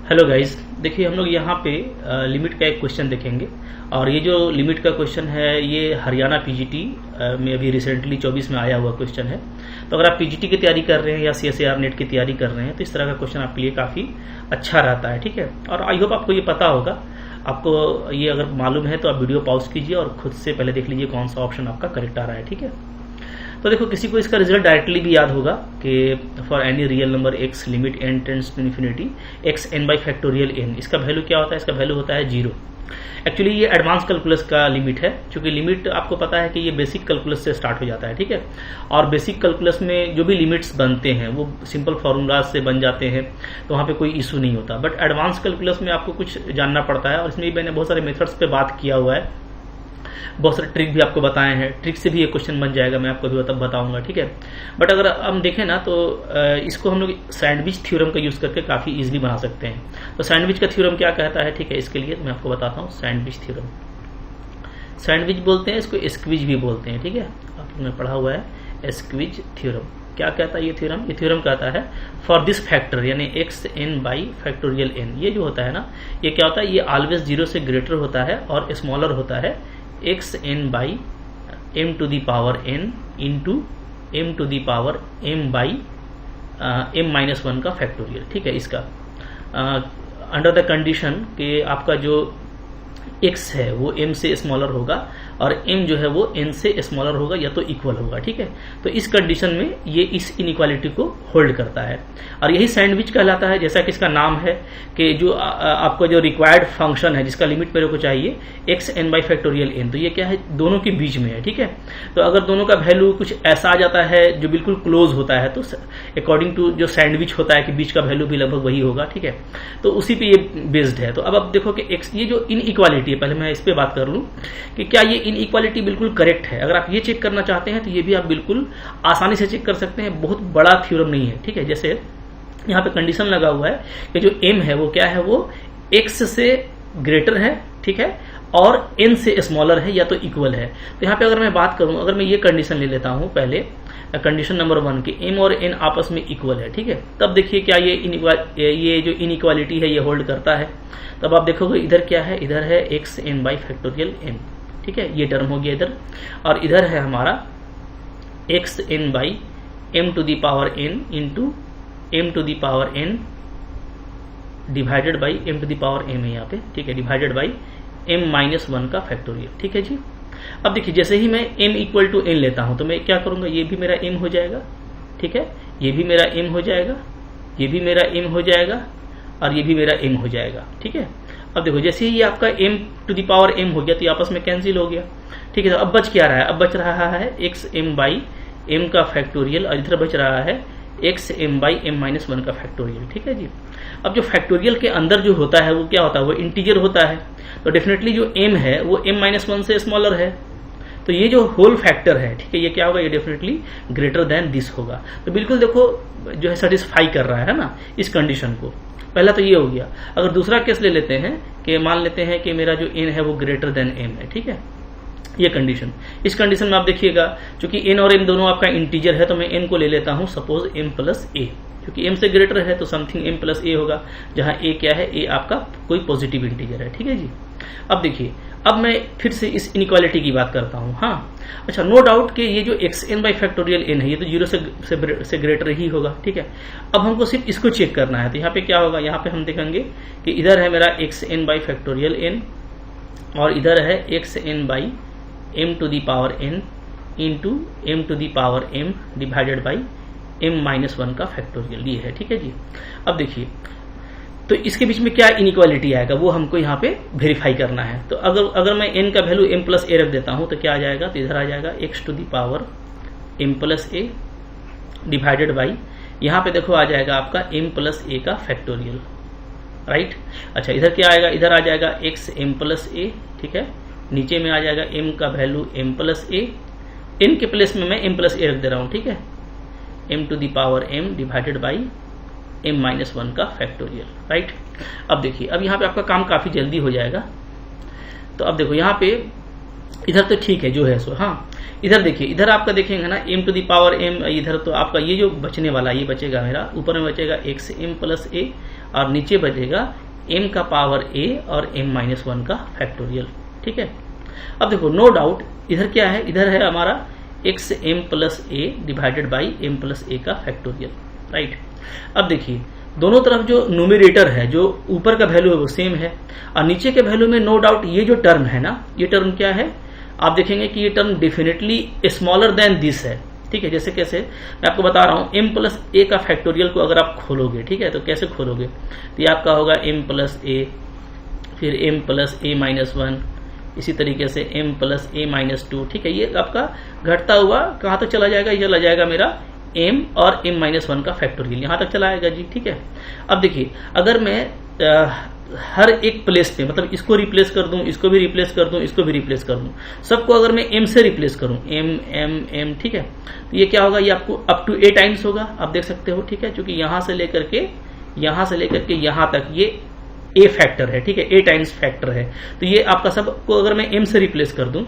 Hello guys, देखिए हम लोग यहाँ पे लिमिट का एक क्वेश्चन देखेंगे। और ये जो लिमिट का क्वेश्चन है ये हरियाणा पीजीटी में अभी रिसेंटली 24 में आया हुआ क्वेश्चन है। तो अगर आप पीजीटी की तैयारी कर रहे हैं या सीएसईआर नेट की तैयारी कर रहे हैं तो इस तरह का क्वेश्चन आपके लिए काफ़ी अच्छा रहता है, ठीक है। और आई होप आपको ये पता होगा। आपको ये अगर मालूम है तो आप वीडियो पॉज कीजिए और खुद से पहले देख लीजिए कौन सा ऑप्शन आपका करेक्ट आ रहा है, ठीक है। तो देखो, किसी को इसका रिजल्ट डायरेक्टली भी याद होगा कि for any real number x limit n tends to infinity x n by factorial n, इसका वैल्यू क्या होता है? इसका वैल्यू होता है 0। एक्चुअली ये एडवांस कैलकुलस का लिमिट है, क्योंकि लिमिट आपको पता है कि ये बेसिक कैलकुलस से स्टार्ट हो जाता है, ठीक है। और बेसिक कैलकुलस में जो भी लिमिट्स बनते हैं वो सिंपल फार्मूलाज से बन जाते हैं, तो वहाँ पे कोई इशू नहीं होता। बट एडवांस कैलकुलस में आपको कुछ जानना पड़ता है, और इसमें भी मैंने बहुत सारे मेथड्स पे बात किया हुआ है, बहुत सारे ट्रिक भी आपको बताए हैं। ट्रिक से भी ये क्वेश्चन बन जाएगा, मैं आपको भी बताऊंगा, ठीक है। बट अगर हम देखें ना तो इसको हम लोग सैंडविच थ्योरम का यूज करके काफी इजीली बना सकते हैं। तो सैंडविच का थ्योरम क्या कहता है, ठीक है, इसके लिए मैं आपको बताता हूँ। सैंडविच थ्योरम, सैंडविच बोलते हैं इसको, स्क्विज भी बोलते हैं, ठीक है। आपने पढ़ा हुआ है स्क्विज थ्योरम। क्या कहता है ये थ्योरम? ये थ्योरम कहता है फॉर दिस फैक्टर यानी x n by factorial n, ये जो होता है ना, ये क्या होता है, ये ऑलवेज 0 से ग्रेटर होता है और स्मॉलर होता है x n by m to the power n into m to the power m by m minus 1 का फैक्टोरियल, ठीक है। इसका अंडर द कंडीशन कि आपका जो x है वो m से स्मॉलर होगा और m जो है वो n से स्मॉलर होगा या तो इक्वल होगा, ठीक है। तो इस कंडीशन में ये इस इनइक्वालिटी को होल्ड करता है, और यही सैंडविच कहलाता है। जैसा कि इसका नाम है कि जो आपका जो रिक्वायर्ड फंक्शन है जिसका लिमिट मेरे को चाहिए x n by factorial n, तो ये क्या है, दोनों के बीच में है, ठीक है। तो अगर दोनों का वैल्यू कुछ ऐसा आ जाता है जो बिल्कुल क्लोज होता है, तो अकॉर्डिंग टू जो सैंडविच होता है कि बीच का वैल्यू भी लगभग वही होगा, ठीक है। तो उसी पे ये बेस्ड है। तो अब आप देखो कि ये जो इनइक्वालिटी, पहले मैं इस पे बात कर लूं कि क्या ये इनइक्वालिटी बिल्कुल करेक्ट है। अगर आप ये चेक करना चाहते हैं तो ये भी आप बिल्कुल आसानी से चेक कर सकते हैं, बहुत बड़ा थ्योरम नहीं है, ठीक है। जैसे यहाँ पे कंडीशन लगा हुआ है कि जो m है वो क्या है, वो x से ग्रेटर है, ठीक है, और n से स्मॉलर है या तो इक्वल है। तो यहाँ पे अगर मैं बात करूं, अगर मैं ये कंडीशन ले लेता हूं पहले, कंडीशन नंबर 1 कि m और n आपस में इक्वल है, ठीक है, तब देखिए क्या ये जो इनइक्वालिटी है ये होल्ड करता है। तब आप देखोगे इधर क्या है, इधर है x n by factorial n, ठीक है, ये टर्म हो गया इधर। और इधर है हमारा x n by m to the power n into m to the power n divided by m to the power m है यहाँ पे, ठीक है, डिवाइडेड बाई एम माइनस 1 का फैक्टोरियल, ठीक है जी। अब देखिए जैसे ही मैं m इक्वल टू n लेता हूं तो मैं क्या करूंगा, ये भी मेरा m हो जाएगा, ठीक है, ये भी मेरा m हो जाएगा, ये भी मेरा m हो जाएगा और ये भी मेरा m हो जाएगा, ठीक है। अब देखो जैसे ही ये आपका m to the power m हो गया तो ये आपस में कैंसिल हो गया, ठीक है। तो अब बच क्या रहा है, अब बच रहा है एक्स एम बाई एम का फैक्टोरियल और इधर बच रहा है x m by m minus 1 का फैक्टोरियल, ठीक है जी। अब जो फैक्टोरियल के अंदर जो होता है वो क्या होता है, वो इंटीजर होता है। तो डेफिनेटली जो m है वो m माइनस 1 से स्मॉलर है, तो ये जो होल फैक्टर है, ठीक है, ये क्या होगा, ये डेफिनेटली ग्रेटर देन दिस होगा। तो बिल्कुल देखो जो है सेटिस्फाई कर रहा है ना इस कंडीशन को। पहला तो ये हो गया। अगर दूसरा केस ले लेते हैं कि मान लेते हैं कि मेरा जो n है वो ग्रेटर देन m है, ठीक है, ये कंडीशन। इस कंडीशन में आप देखिएगा क्योंकि n और m दोनों आपका इंटीजर है तो मैं n को ले लेता हूं सपोज m प्लस a, क्योंकि m से ग्रेटर है तो समथिंग m प्लस a होगा, जहां a क्या है, a आपका कोई पॉजिटिव इंटीजर है, ठीक है जी। अब देखिए, अब मैं फिर से इस इनइक्वालिटी की बात करता हूं। हाँ, अच्छा, नो डाउट कि ये जो x n by factorial n है ये तो 0 से ग्रेटर ही होगा, ठीक है। अब हमको सिर्फ इसको चेक करना है। तो यहाँ पे क्या होगा, यहाँ पे हम देखेंगे कि इधर है मेरा x n by factorial n और इधर है x n by m to the power n into m to the power m divided by m minus 1 का फैक्टोरियल, ये है, ठीक है जी। अब देखिए, तो इसके बीच में क्या इनइक्वालिटी आएगा वो हमको यहाँ पे वेरीफाई करना है। तो अगर मैं n का वैल्यू m प्लस a रख देता हूँ तो क्या आ जाएगा, तो इधर आ जाएगा x to the power m plus a divided by, यहाँ पे देखो आ जाएगा आपका m प्लस a का फैक्टोरियल, राइट। अच्छा, इधर क्या आएगा, इधर आ जाएगा x m प्लस a, ठीक है, नीचे में आ जाएगा m का value m plus a, n के प्लेस में मैं m प्लस a रख दे रहा हूँ, ठीक है, m to the power m divided by m minus 1 का फैक्टोरियल, राइट। अब देखिए, अब यहाँ पे आपका काम काफी जल्दी हो जाएगा। तो अब देखो यहाँ पे इधर तो ठीक है जो है सो, हाँ, इधर देखिए, इधर आपका देखेंगे ना m to the power m, इधर तो आपका ये जो बचने वाला ये बचेगा मेरा, ऊपर में बचेगा एक्स m प्लस a और नीचे बचेगा m का पावर a और m-1 का फैक्टोरियल। ठीक है, अब देखो नो डाउट इधर क्या है, इधर है हमारा xm plus a divided by m plus a का फैक्टोरियल। राइट, अब देखिए दोनों तरफ जो न्यूमरेटर है, जो ऊपर का वैल्यू है वो सेम है, और नीचे के वैल्यू में नो डाउट ये जो टर्म है ना, ये टर्म क्या है, आप देखेंगे कि ये term definitely smaller than this है। ठीक है, जैसे कैसे मैं आपको बता रहा हूँ, m प्लस a का फैक्टोरियल को अगर आप खोलोगे, ठीक है, तो कैसे खोलोगे, तो ये आपका होगा m प्लस a, फिर m प्लस a-1, इसी तरीके से m प्लस a-2। ठीक है, ये आपका घटता हुआ कहाँ तक चला जाएगा, ये चला जाएगा मेरा m और m-1 का फैक्टोरियल, यहाँ तक चला आएगा जी। ठीक है, अब देखिए अगर मैं हर एक प्लेस पे, मतलब इसको रिप्लेस कर दूं, इसको भी रिप्लेस कर दूं, इसको भी रिप्लेस कर दूं, सबको अगर मैं m से रिप्लेस करूं, m, ठीक है, तो ये क्या होगा, ये आपको अप टू a टाइम्स होगा, आप देख सकते हो। ठीक है, क्योंकि यहां से लेकर के यहां तक ये a फैक्टर है। ठीक है, a टाइम्स फैक्टर है, तो ये आपका सबको अगर मैं m से रिप्लेस कर दूं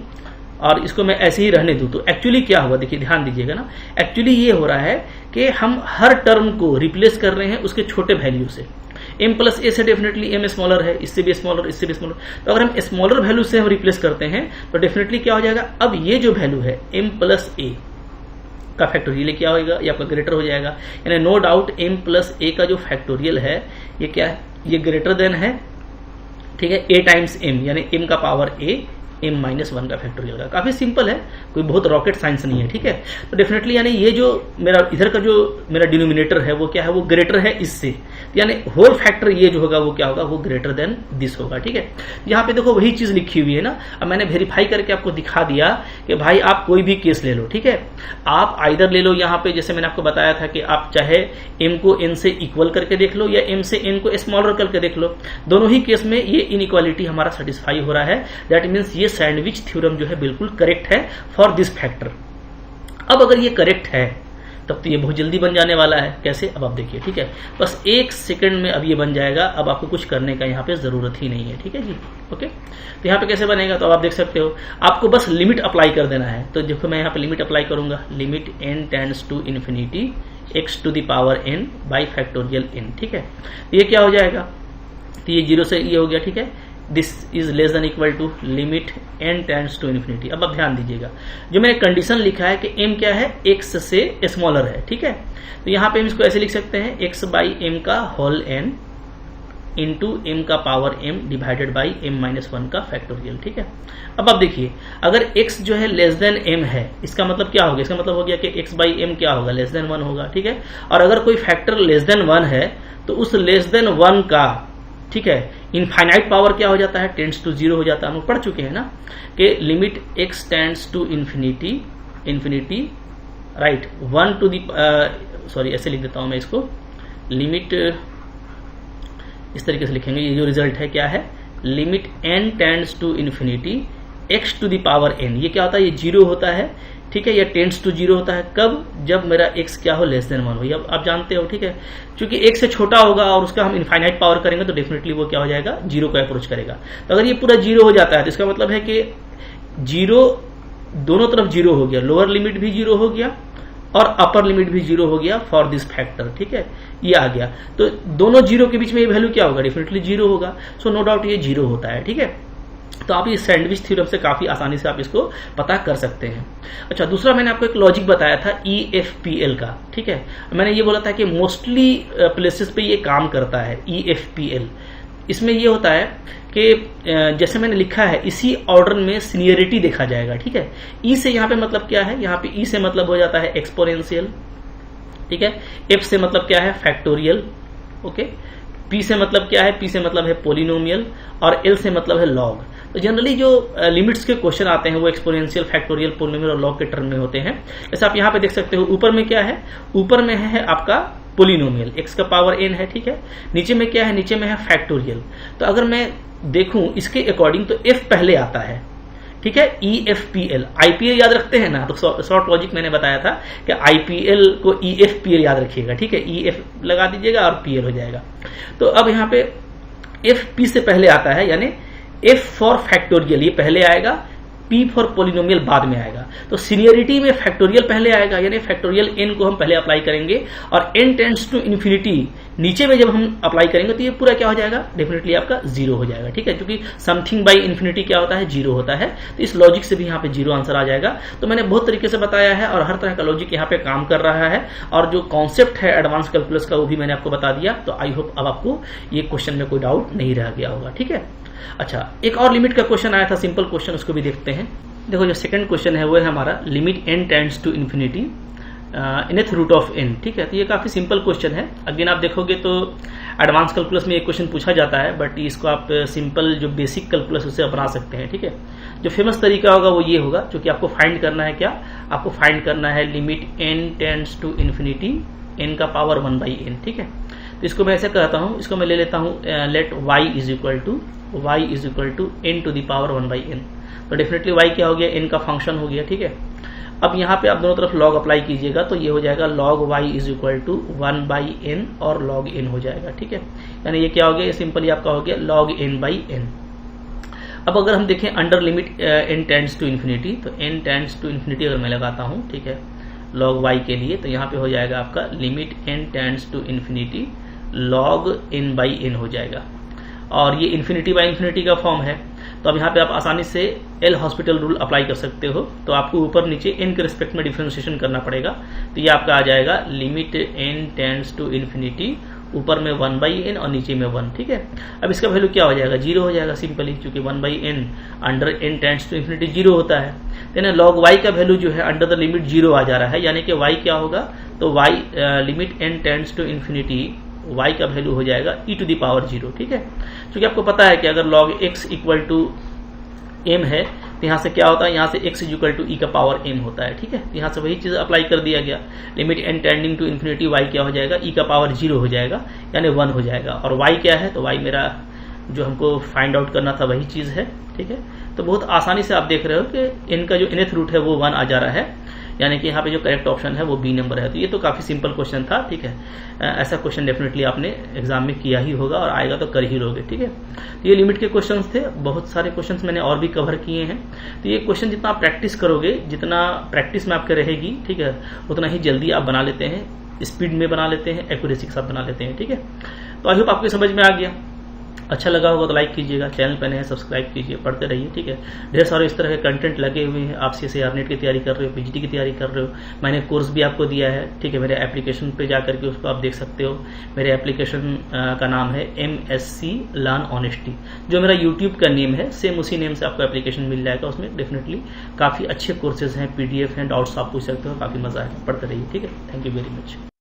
और इसको मैं ऐसे ही रहने दूं, तो एक्चुअली क्या होगा, देखिए ध्यान दीजिएगा ना, एक्चुअली ये हो रहा है कि हम हर टर्म को रिप्लेस कर रहे हैं उसके छोटे वैल्यू से। m प्लस a से डेफिनेटली m स्मॉलर है, इससे भी स्मॉलर, इससे भी स्मॉलर, तो अगर हम स्मॉलर वैल्यू से हम रिप्लेस करते हैं तो डेफिनेटली क्या हो जाएगा, अब ये जो वैल्यू है m प्लस a का फैक्टोरियल क्या होगा, ये आपका ग्रेटर हो जाएगा। यानी no doubt m plus a का जो फैक्टोरियल है ये क्या है, ये ग्रेटर देन है। ठीक है, a टाइम्स m, यानी m का पावर a m-1 का फैक्टोरियल का। काफी सिंपल है, कोई बहुत रॉकेट साइंस नहीं है। ठीक है, तो डेफिनेटली यानी ये जो मेरा इधर का जो मेरा डिनोमिनेटर है वो क्या है, वो ग्रेटर है इससे, यानी होल फैक्टर ये जो होगा वो क्या होगा, वो ग्रेटर देन दिस होगा। ठीक है, यहाँ पे देखो वही चीज लिखी हुई है ना, अब मैंने वेरीफाई करके आपको दिखा दिया कि भाई आप कोई भी केस ले लो। ठीक है, आप आइदर ले लो, यहाँ पे जैसे मैंने आपको बताया था कि आप चाहे m को n से इक्वल करके देख लो या m से n को स्मॉलर करके देख लो, दोनों ही केस में ये इनइक्वालिटी हमारा सेटिस्फाई हो रहा है। दैट मीन्स ये सैंडविच थ्योरम जो है बिल्कुल करेक्ट है फॉर दिस फैक्टर। अब अगर ये करेक्ट है तब तो ये बहुत जल्दी बन जाने वाला है। कैसे, अब आप देखिए। ठीक है, बस 1 सेकंड में अब ये बन जाएगा, अब आपको कुछ करने का यहाँ पे जरूरत ही नहीं है। ठीक है जी, ओके, तो यहाँ पे कैसे बनेगा, तो अब आप देख सकते हो, आपको बस लिमिट अप्लाई कर देना है। तो देखो मैं यहाँ पे लिमिट अप्लाई करूंगा, limit n tends to infinity x to the power n by factorial n। ठीक है, तो ये क्या हो जाएगा, तो ये 0 से ये हो गया। ठीक है, this is less than equal to limit n tends to infinity. अब आप ध्यान दीजिएगा, जो मैंने कंडीशन लिखा है कि m क्या है, x से स्मॉलर है। ठीक है, तो यहाँ पे हम इसको ऐसे लिख सकते हैं, x बाई m का होल n इंटू m का power m divided by m-1 का फैक्टोरियल। ठीक है, अब आप देखिए, अगर x जो है लेस देन m है, इसका मतलब क्या होगा, इसका मतलब हो गया कि x बाई m क्या होगा, लेस देन 1 होगा। ठीक है, और अगर कोई फैक्टर लेस देन 1 है तो उस लेस देन 1 का, ठीक है, इनफाइनाइट पावर क्या हो जाता है, टेंड्स टू 0 हो जाता है। हम पढ़ चुके हैं ना कि limit x tends to infinity right 1 to the, sorry ऐसे लिख देता हूं मैं इसको, लिमिट इस तरीके से लिखेंगे, ये जो रिजल्ट है क्या है, limit n tends to infinity x to the power n, ये क्या होता है, ये 0 होता है। ठीक है, या टेंड्स टू 0 होता है कब, जब मेरा x क्या हो, लेस देन 1 हो। ये आप जानते हो। ठीक है, क्योंकि 1 से छोटा होगा और उसका हम इनफाइनाइट पावर करेंगे तो डेफिनेटली वो क्या हो जाएगा, 0 को अप्रोच करेगा। तो अगर ये पूरा 0 हो जाता है तो इसका मतलब है कि 0 दोनों तरफ 0 हो गया, लोअर लिमिट भी 0 हो गया और अपर लिमिट भी 0 हो गया फॉर दिस फैक्टर। ठीक है, ये आ गया, तो दोनों 0 के बीच में ये वैल्यू क्या होगा, डेफिनेटली 0 होगा। सो नो डाउट ये 0 होता है। ठीक है, तो आप इस सैंडविच थ्योरम से काफी आसानी से आप इसको पता कर सकते हैं। अच्छा, दूसरा मैंने आपको एक लॉजिक बताया था EFPL का। ठीक है, मैंने ये बोला था कि मोस्टली प्लेसेस पे ये काम करता है EFPL। इसमें ये होता है कि जैसे मैंने लिखा है इसी ऑर्डर में सीनियरिटी देखा जाएगा। ठीक है, E से यहाँ पे मतलब क्या है, यहाँ पे E से मतलब हो जाता है एक्सपोनेंशियल। ठीक है, F से मतलब क्या है, फैक्टोरियल। ओके, P से मतलब क्या है, P से मतलब है पोलिनोमियल और L से मतलब है लॉग। तो जनरली जो लिमिट्स के क्वेश्चन आते हैं वो एक्सपोनेंशियल, फैक्टोरियल, पोलिनोमियल और लॉग के टर्म में होते हैं। जैसे आप यहाँ पे देख सकते हो, ऊपर में क्या है, ऊपर में है आपका पोलिनोमियल, x का पावर n है। ठीक है, नीचे में क्या है, नीचे में है फैक्टोरियल। तो अगर मैं देखूं इसके अकॉर्डिंग तो f पहले आता है। ठीक है, EFPL, IPL याद रखते हैं ना, तो शॉर्ट लॉजिक मैंने बताया था कि IPL को EFPL याद रखिएगा। ठीक है, EF लगा दीजिएगा और PL हो जाएगा। तो अब यहाँ पे FP से पहले आता है, यानी F फॉर फैक्टोरियल ये पहले आएगा, P फॉर पोलिनोमियल बाद में आएगा। तो सीनियरिटी में फैक्टोरियल पहले आएगा, यानी फैक्टोरियल n को हम पहले अप्लाई करेंगे और n टेंड्स टू इन्फिनिटी नीचे में जब हम अप्लाई करेंगे तो ये पूरा क्या हो जाएगा, डेफिनेटली आपका जीरो हो जाएगा। ठीक है, क्योंकि समथिंग बाई इन्फिनिटी क्या होता है, जीरो होता है। तो इस लॉजिक से भी यहाँ पे जीरो आंसर आ जाएगा। तो मैंने बहुत तरीके से बताया है और हर तरह का लॉजिक यहाँ पे काम कर रहा है, और जो कॉन्सेप्ट है एडवांस कैलकुलस का वो भी मैंने आपको बता दिया। तो आई होप अब आपको ये क्वेश्चन में कोई डाउट नहीं रह गया होगा। ठीक है, अच्छा एक और लिमिट का क्वेश्चन आया था, सिंपल क्वेश्चन, उसको भी देखते हैं। देखो जो सेकंड क्वेश्चन है वो है हमारा limit n tends to infinity nth root of n। ठीक है, तो ये काफी सिंपल क्वेश्चन है। अगेन आप देखोगे तो एडवांस कैलकुलस में एक क्वेश्चन पूछा जाता है, बट इसको आप सिंपल जो बेसिक कैलकुलस उससे अपना सकते हैं। ठीक है, जो फेमस तरीका होगा वो ये होगा, क्योंकि आपको फाइंड करना है क्या, आपको फाइंड करना है limit n tends to infinity n का पावर 1/n। ठीक है, तो इसको मैं ऐसे कहता हूँ, इसको मैं ले लेता हूँ let y is equal to n to the power 1/n। तो डेफिनेटली y क्या हो गया, n का फंक्शन हो गया। ठीक है, अब यहाँ पे आप दोनों तरफ log अप्लाई कीजिएगा तो ये हो जाएगा log y is equal to 1/n और log n हो जाएगा। ठीक है, यानी ये क्या हो गया, ये सिंपली आपका हो गया log n/n। अब अगर हम देखें under limit n tends to infinity, तो n टेंड्स टू इन्फिनिटी अगर मैं लगाता हूँ, ठीक है, log y के लिए, तो यहाँ पे हो जाएगा आपका limit n tends to infinity log n/n हो जाएगा। और ये इन्फिनिटी बाई इन्फिनिटी का फॉर्म है, तो अब यहाँ पे आप आसानी से एल हॉस्पिटल रूल अप्लाई कर सकते हो। तो आपको ऊपर नीचे n के रिस्पेक्ट में डिफरेंशिएशन करना पड़ेगा। तो ये आपका आ जाएगा limit n tends to infinity, ऊपर में 1/n और नीचे में 1। ठीक है, अब इसका वैल्यू क्या हो जाएगा, जीरो हो जाएगा सिंपली, क्योंकि 1/n under n tends to infinity zero होता है। यानी log y का वैल्यू जो है अंडर द लिमिट जीरो आ जा रहा है, यानी कि y क्या होगा, तो y limit n tends to infinity y का वैल्यू हो जाएगा e टू द पावर 0। ठीक है, क्योंकि आपको पता है कि अगर log x equal to m है तो यहाँ से क्या होता है, यहाँ से x इक्वल टू e का पावर m होता है। ठीक है, तो यहाँ से वही चीज अप्लाई कर दिया गया, limit n tending to infinity y क्या हो जाएगा, e का पावर 0 हो जाएगा, यानी 1 हो जाएगा। और y क्या है, तो y मेरा जो हमको फाइंड आउट करना था वही चीज है। ठीक है, तो बहुत आसानी से आप देख रहे हो कि n का जो nth रूट है वो 1 आ जा रहा है, यानी कि यहाँ पे जो करेक्ट ऑप्शन है वो बी नंबर है। तो ये तो काफी सिंपल क्वेश्चन था। ठीक है, ऐसा क्वेश्चन डेफिनेटली आपने एग्जाम में किया ही होगा और आएगा तो कर ही लोगे। ठीक है, तो ये लिमिट के क्वेश्चंस थे, बहुत सारे क्वेश्चंस मैंने और भी कवर किए हैं। तो ये क्वेश्चन जितना आप प्रैक्टिस करोगे, जितना प्रैक्टिस में आपके रहेगी, ठीक है, उतना ही जल्दी आप बना लेते हैं, स्पीड में बना लेते हैं, एक्यूरेसी के साथ बना लेते हैं। ठीक है, तो आई होप आपको समझ में आ गया। अच्छा लगा होगा तो लाइक कीजिएगा, चैनल पर नए हैं सब्सक्राइब कीजिए, पढ़ते रहिए। ठीक है, ढेर सारे इस तरह के कंटेंट लगे हुए हैं। आप CCR नेट की तैयारी कर रहे हो, PGT की तैयारी कर रहे हो, मैंने कोर्स भी आपको दिया है। ठीक है, मेरे एप्लीकेशन पे जा करके उसको आप देख सकते हो। मेरे एप्लीकेशन का नाम है MSc लर्न ऑनेस्टी, जो मेरा यूट्यूब का नेम है, सेम उसी नेम से आपको एप्लीकेशन मिल जाएगा। उसमें डेफिनेटली काफ़ी अच्छे कोर्सेज हैं, PDF हैं, डाउट्स आप पूछ सकते हो, काफ़ी मजा आएगा। पढ़ते रहिए। ठीक है, थैंक यू वेरी मच।